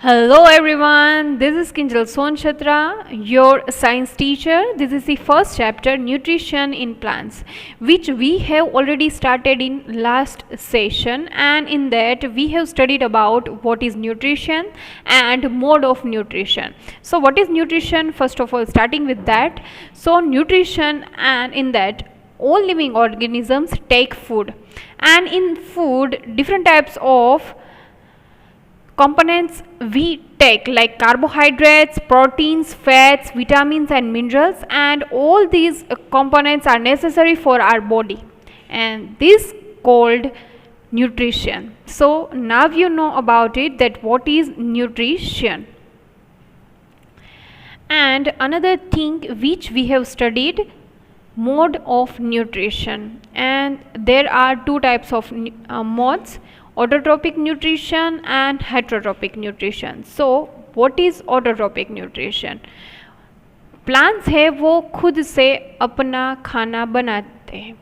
Hello everyone, this is Kinjal Sonchatra, your science teacher. This is the first chapter, Nutrition in Plants, which we have already started in last session, and in that we have studied about what is nutrition and mode of nutrition. So what is nutrition? First of all, starting with that. So nutrition, and in that all living organisms take food, and in food different types of components we take like carbohydrates, proteins, fats, vitamins and minerals, and all these components are necessary for our body, and this called nutrition. So now you know about it, that what is nutrition. And another thing which we have studied, mode of nutrition, and there are two types of modes, autotrophic nutrition and heterotropic nutrition. So what is autotrophic nutrition? Plants है वो खुद से अपना खाना बनाते हैं,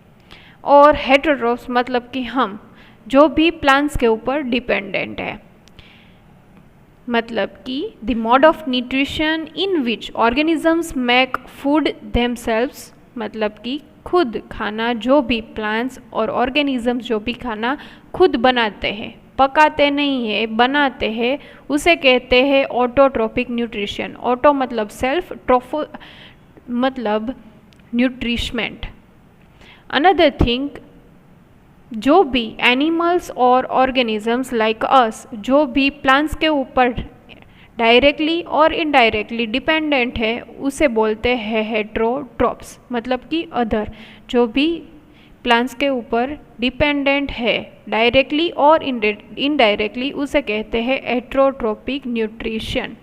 और हेटेरोट्रोप्स मतलब कि हम जो भी प्लांट्स के ऊपर डिपेंडेंट है, मतलब कि the mode of nutrition in which organisms make food themselves, मतलब कि खुद खाना जो भी प्लांट्स और ऑर्गेनिजम्स जो भी खाना खुद बनाते हैं, पकाते नहीं है, बनाते हैं, उसे कहते हैं ऑटोट्रोपिक न्यूट्रिशन. ऑटो मतलब सेल्फ, ट्रोफो मतलब न्यूट्रिशमेंट. अनदर थिंग, जो भी एनिमल्स और ऑर्गेनिजम्स लाइक अस जो भी प्लांट्स के ऊपर डायरेक्टली और इनडायरेक्टली डिपेंडेंट है, उसे बोलते हैं हेटेरोट्रोप्स, मतलब कि अदर. जो भी प्लांट्स के ऊपर डिपेंडेंट है डायरेक्टली और इनडायरेक्टली, उसे कहते हैं हेटेरोट्रोपिक न्यूट्रिशन.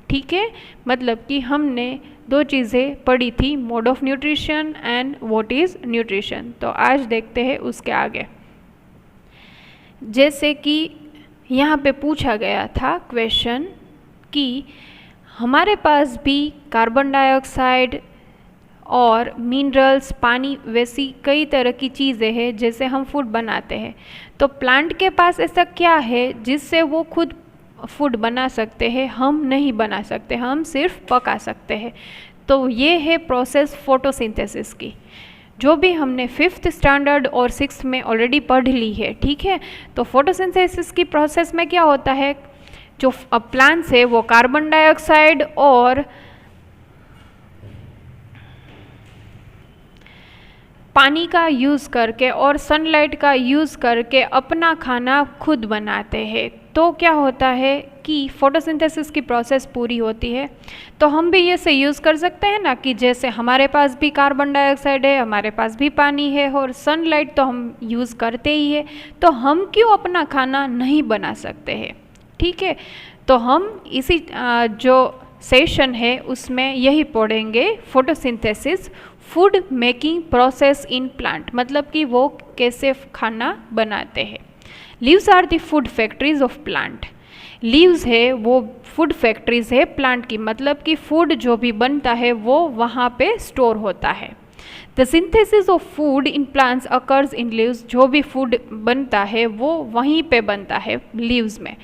ठीक है, मतलब कि हमने दो चीज़ें पढ़ी थी, mode of nutrition and what is nutrition. तो आज देखते हैं उसके आगे. जैसे कि यहाँ पे पूछा गया था क्वेश्चन कि हमारे पास भी कार्बन डाइऑक्साइड और मिनरल्स, पानी, वैसी कई तरह की चीज़ें हैं जैसे हम फूड बनाते हैं. तो प्लांट के पास ऐसा क्या है जिससे वो खुद फूड बना सकते हैं? हम नहीं बना सकते, हम सिर्फ पका सकते हैं. तो ये है प्रोसेस फोटोसिंथेसिस की, जो भी हमने 5th स्टैंडर्ड और 6th में ऑलरेडी पढ़ ली है. ठीक है, तो फोटोसिंथेसिस की प्रोसेस में क्या होता है, जो प्लांट्स है वो कार्बन डाइऑक्साइड और पानी का यूज़ करके और सनलाइट का यूज़ करके अपना खाना खुद बनाते हैं. तो क्या होता है कि फोटोसिंथेसिस की प्रोसेस पूरी होती है. तो हम भी ये से यूज़ कर सकते हैं ना, कि जैसे हमारे पास भी कार्बन डाइऑक्साइड है, हमारे पास भी पानी है और सनलाइट तो हम यूज़ करते ही है, तो हम क्यों अपना खाना नहीं बना सकते हैं? ठीक है, तो हम इसी जो सेशन है उसमें यही पढ़ेंगे, photosynthesis, food making process in plant, मतलब कि वो कैसे खाना बनाते हैं. Leaves are the food factories of plant. Leaves है वो फूड फैक्ट्रीज है प्लांट की, मतलब कि फूड जो भी बनता है वो वहाँ पे स्टोर होता है. The synthesis of food in plants occurs in leaves. जो भी फूड बनता है वो वहीं पे बनता है लीव्स में.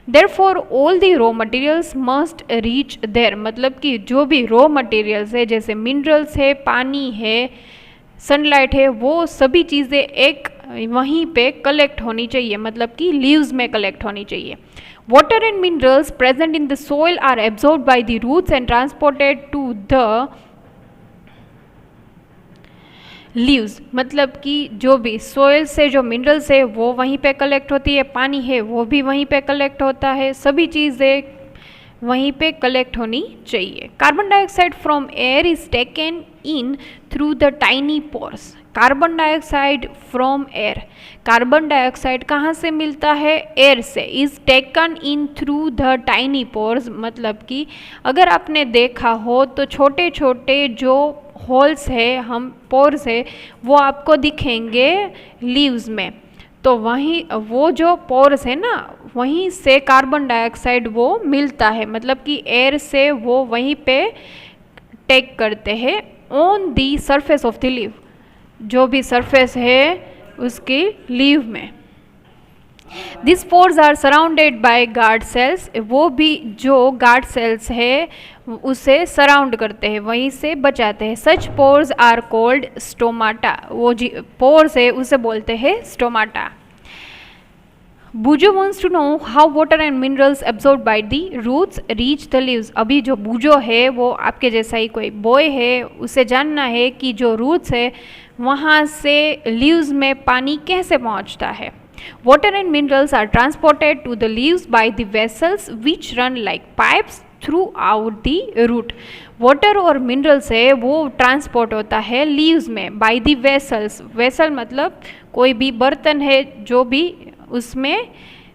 Therefore all the raw materials must reach there, मतलब कि जो भी रॉ मटेरियल्स है जैसे मिनरल्स है, पानी है, सनलाइट है, वो सभी चीज़ें एक वहीं पे कलेक्ट होनी चाहिए, मतलब कि लीव्स में कलेक्ट होनी चाहिए. Water and minerals present in the soil are absorbed by the roots and transported to the leaves, मतलब कि जो भी सोइल से जो मिनरल्स है वो वहीं पे कलेक्ट होती है, पानी है वो भी वहीं पे कलेक्ट होता है, सभी चीज़ें वहीं पे कलेक्ट होनी चाहिए. Carbon dioxide from air is taken in through the tiny pores. Carbon dioxide from air, carbon dioxide कहाँ से मिलता है? एयर से. Is taken in through the tiny pores, मतलब कि अगर आपने देखा हो तो छोटे छोटे जो होल्स है, हम पोर्स है, वो आपको दिखेंगे लीव्स में. तो वहीं वो जो पोर्स है ना, वहीं से कार्बन डाइऑक्साइड वो मिलता है, मतलब कि एयर से वो वहीं पे टेक करते हैं on the surface of the leaf, जो भी सरफेस है उसकी लीव में. This pores are surrounded by guard cells, वो भी जो गार्ड सेल्स है उसे सराउंड करते हैं, वहीं से बचाते हैं। सच पोर्स आर कॉल्ड स्टोमाटा, वो जी पोर्स है उसे बोलते हैं stomata. Bujo wants to know how water and minerals absorbed by the roots reach the leaves। अभी जो बुजो है वो आपके जैसा ही कोई बॉय है, उसे जानना है कि जो रूट्स है वहाँ से लीव्स में पानी कैसे पहुँचता है। Water and minerals are transported to the leaves by the vessels which run like pipes throughout the root। Water और मिनरल्स है वो ट्रांसपोर्ट होता है लीव्स में बाय द वेसल्स। वेसल मतलब कोई भी बर्तन है जो भी उसमें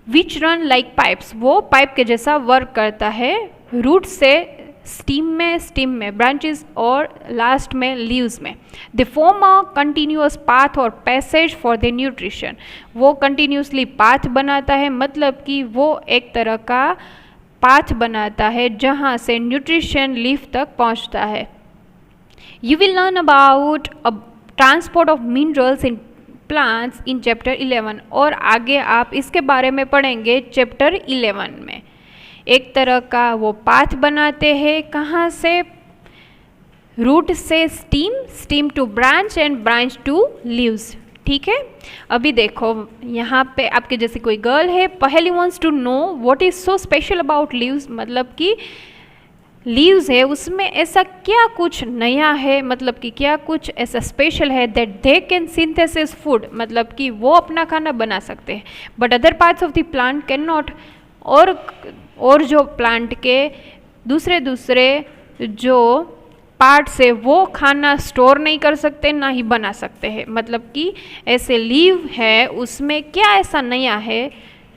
विच रन लाइक पाइप्स, वो पाइप के जैसा वर्क करता है। रूट से स्टीम में ब्रांचेस और लास्ट में लीव्स में। They form a continuous path और पैसेज फॉर द न्यूट्रिशन, वो कंटिन्यूसली पाथ बनाता है, मतलब कि वो एक तरह का पाथ बनाता है जहाँ से न्यूट्रिशन लीफ तक पहुँचता है। You will learn about transport of minerals in plants in chapter 11, और आगे आप इसके बारे में पढ़ेंगे चैप्टर 11 में। एक तरह का वो पाथ बनाते हैं, कहाँ से, रूट से stem to branch and branch to leaves. ठीक है, अभी देखो यहाँ पे आपके जैसे कोई गर्ल है, पहली wants to know what is so special about leaves, मतलब कि लीव्स है उसमें ऐसा क्या कुछ नया है, मतलब कि क्या कुछ ऐसा स्पेशल है that they can synthesis food, मतलब कि वो अपना खाना बना सकते हैं, but other parts of the plant can not. और जो प्लांट के दूसरे जो पार्ट्स है वो खाना स्टोर नहीं कर सकते, ना ही बना सकते हैं। मतलब कि ऐसे लीव है उसमें क्या ऐसा नया है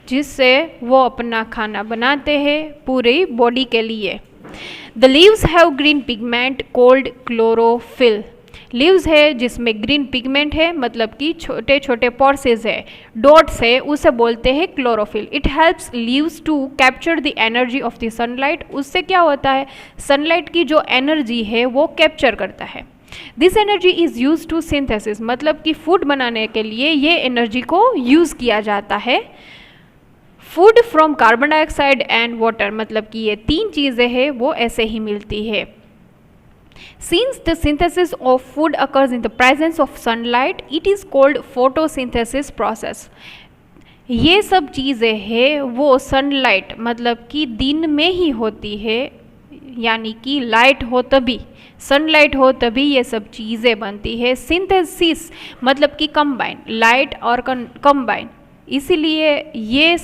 जिससे वो अपना खाना बनाते हैं पूरी बॉडी के लिए। The leaves have green pigment called chlorophyll। Leaves है जिसमें ग्रीन पिगमेंट है, मतलब कि छोटे छोटे पॉर्सेस है, डॉट्स है, उसे बोलते हैं chlorophyll. It helps leaves to capture the energy of the sunlight. उससे क्या होता है, सनलाइट की जो एनर्जी है वो कैप्चर करता है। This energy is use to synthesis, मतलब कि फूड बनाने के लिए ये एनर्जी को यूज किया जाता है। Food from carbon dioxide and water, मतलब कि ये तीन चीज़ें हैं वो ऐसे ही मिलती है। Since the synthesis of food occurs in the presence of sunlight, it is called photosynthesis process। ये सब चीज़ें हैं वो सनलाइट मतलब कि दिन में ही होती है, यानी कि लाइट हो तभी, सनलाइट हो तभी ये सब चीज़ें बनती है। सिंथेसिस मतलब कि कंबाइन, लाइट और कंबाइन, इसीलिए ये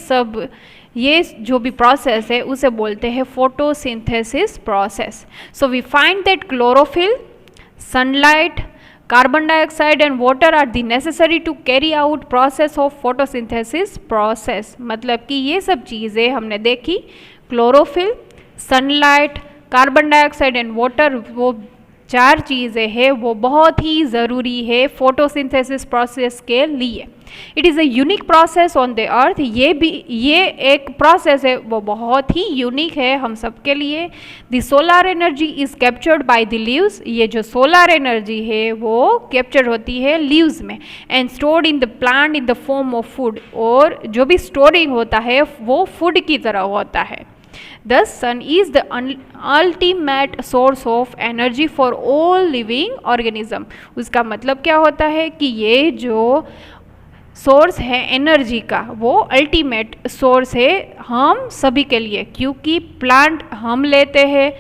जो भी प्रोसेस है उसे बोलते हैं photosynthesis process. So we find that chlorophyll, sunlight, carbon dioxide and water are the necessary to carry out process of photosynthesis process. मतलब कि ये सब चीज़ें हमने देखी, chlorophyll, sunlight, carbon dioxide and water, वो चार चीज़ें हैं वो बहुत ही ज़रूरी है फोटोसिंथेसिस प्रोसेस के लिए। It is a unique process on the earth, ये एक प्रोसेस है वो बहुत ही यूनिक है हम सब के लिए। The solar energy is captured by the leaves, ये जो सोलर एनर्जी है वो कैप्चर होती है लीव्स में, and stored in the plant in the form of food, और जो भी स्टोरिंग होता है वो फूड की तरह होता है। Thus, sun is the ultimate source of energy for all living organism। उसका मतलब क्या होता है कि ये जो सोर्स है एनर्जी का वो अल्टीमेट सोर्स है हम सभी के लिए, क्योंकि प्लांट हम लेते हैं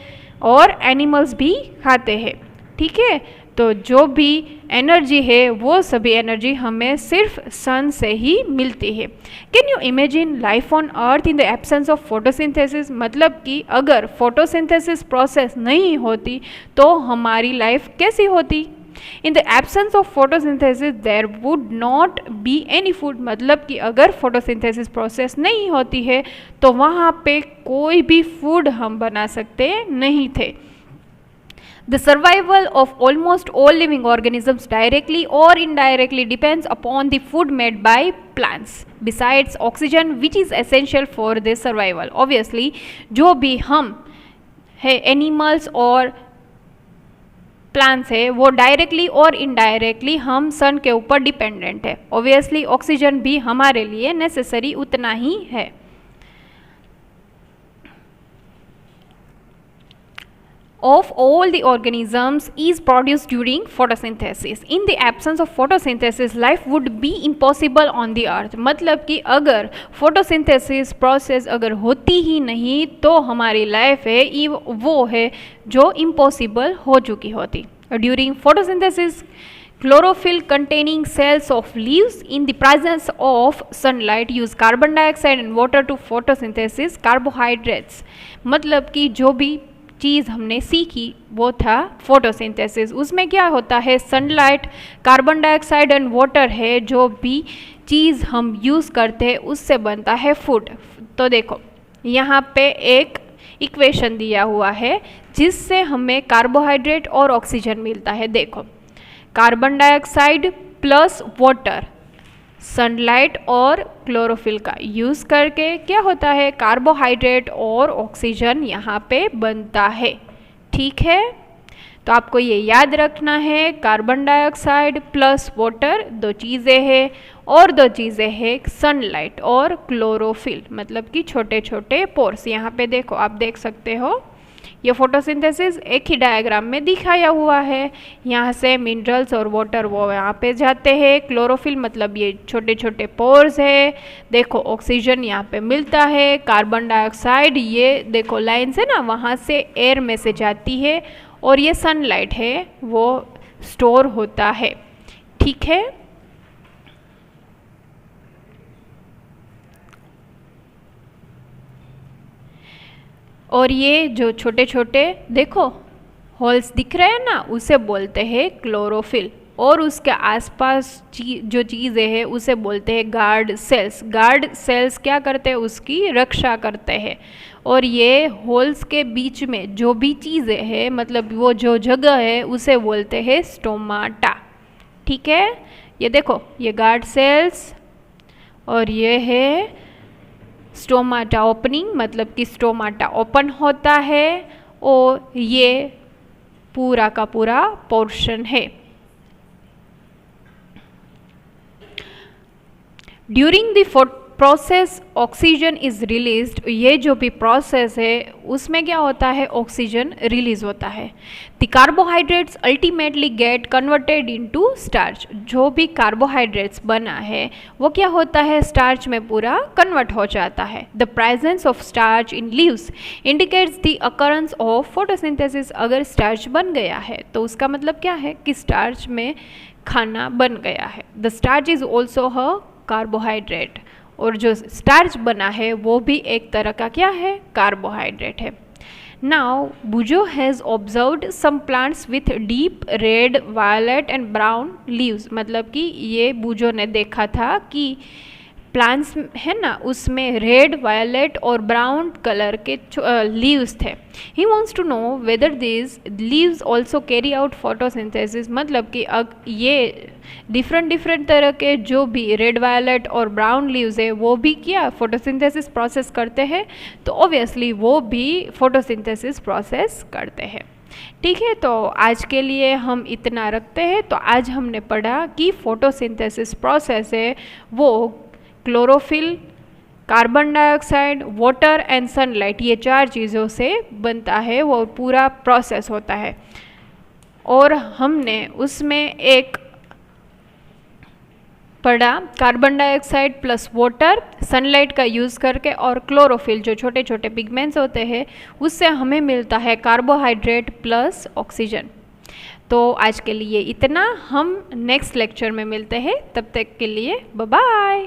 और एनिमल्स भी खाते हैं। ठीक है, तो जो भी एनर्जी है वो सभी एनर्जी हमें सिर्फ सन से ही मिलती है। Can you imagine life on earth in the absence of photosynthesis, मतलब कि अगर फोटोसिंथेसिस प्रोसेस नहीं होती तो हमारी लाइफ कैसी होती। In the absence of photosynthesis there would not be any food, मतलब कि अगर फोटोसिंथेसिस प्रोसेस नहीं होती है तो वहाँ पे कोई भी फूड हम बना सकते नहीं थे। The survival of almost all living organisms directly or indirectly depends upon the food made by plants, besides oxygen which is essential for their survival। Obviously, जो भी हम है एनिमल्स और प्लांट्स है वो डायरेक्टली और इनडायरेक्टली हम सन के ऊपर डिपेंडेंट है। ऑब्वियसली ऑक्सीजन भी हमारे लिए नेसेसरी उतना ही है। Of all the organisms is produced during photosynthesis. In the absence of photosynthesis, life would be impossible on the earth. मतलब कि अगर photosynthesis process अगर होती ही नहीं तो हमारी लाइफ है वो है जो impossible हो चुकी होती। During photosynthesis, chlorophyll containing cells of leaves in the presence of sunlight use carbon dioxide and water to photosynthesis carbohydrates. मतलब कि जो भी चीज़ हमने सीखी वो था फोटोसिंथेसिस। उसमें क्या होता है, sunlight, carbon dioxide and water है, जो भी चीज़ हम यूज़ करते हैं उससे बनता है फूड। तो देखो यहाँ पे एक इक्वेशन दिया हुआ है जिससे हमें कार्बोहाइड्रेट और ऑक्सीजन मिलता है। देखो carbon dioxide plus water, sunlight और क्लोरोफिल का यूज़ करके क्या होता है, कार्बोहाइड्रेट और ऑक्सीजन यहाँ पे बनता है। ठीक है, तो आपको ये याद रखना है, कार्बन डाइऑक्साइड प्लस वाटर दो चीज़ें हैं और दो चीज़ें हैं सनलाइट और क्लोरोफिल, मतलब कि छोटे छोटे पोर्स। यहाँ पे देखो आप देख सकते हो ये फोटोसिंथेसिस एक ही डायग्राम में दिखाया हुआ है। यहाँ से मिनरल्स और वाटर वो यहाँ पे जाते हैं, क्लोरोफिल मतलब ये छोटे छोटे पोर्स है। देखो ऑक्सीजन यहाँ पे मिलता है, कार्बन डाइऑक्साइड ये देखो लाइन से ना वहाँ से एयर में से जाती है, और ये सनलाइट है वो स्टोर होता है। ठीक है, और ये जो छोटे छोटे देखो होल्स दिख रहे हैं ना उसे बोलते हैं क्लोरोफिल, और उसके आसपास जो चीज़ें हैं उसे बोलते हैं गार्ड सेल्स। गार्ड सेल्स क्या करते हैं, उसकी रक्षा करते हैं। और ये होल्स के बीच में जो भी चीज़ें हैं मतलब वो जो जगह है उसे बोलते हैं स्टोमाटा। ठीक है, ये देखो ये गार्ड सेल्स और ये है स्टोमाटा ओपनिंग, मतलब कि स्टोमाटा ओपन होता है और ये पूरा का पूरा पोर्शन है। During the process oxygen is released, ये जो भी प्रोसेस है उसमें क्या होता है, ऑक्सीजन रिलीज होता है। The carbohydrates ultimately get converted into starch, जो भी कार्बोहाइड्रेट्स बना है वो क्या होता है, स्टार्च में पूरा कन्वर्ट हो जाता है। The presence of starch in leaves indicates the occurrence of photosynthesis. अगर स्टार्च बन गया है तो उसका मतलब क्या है कि स्टार्च में खाना बन गया है। The starch is also a carbohydrate, और जो स्टार्च बना है वो भी एक तरह का क्या है, कार्बोहाइड्रेट है। Now Bujo has observed some plants with deep red, violet and brown leaves, मतलब कि ये बुजो ने देखा था कि प्लांट्स है ना उसमें रेड, वायलेट और ब्राउन कलर के लीव्स थे। He wants to know whether this leaves also carry out photosynthesis, मतलब कि ये डिफरेंट तरह के जो भी रेड, वायलेट और ब्राउन लीव्स है वो भी क्या फोटोसिंथेसिस प्रोसेस करते हैं, तो ऑब्वियसली वो भी फोटोसिंथेसिस प्रोसेस करते हैं। ठीक है, तो आज के लिए हम इतना रखते हैं। तो आज हमने पढ़ा कि फोटोसिंथेसिस प्रोसेस है वो chlorophyll, carbon dioxide, water and sunlight, ये चार चीज़ों से बनता है, वो पूरा प्रोसेस होता है। और हमने उसमें एक पढ़ा carbon dioxide plus water, sunlight का यूज़ करके, और क्लोरोफिल जो छोटे छोटे पिगमेंट्स होते हैं उससे हमें मिलता है कार्बोहाइड्रेट प्लस ऑक्सीजन। तो आज के लिए इतना, हम नेक्स्ट लेक्चर में मिलते हैं, तब तक के लिए बाय बाय।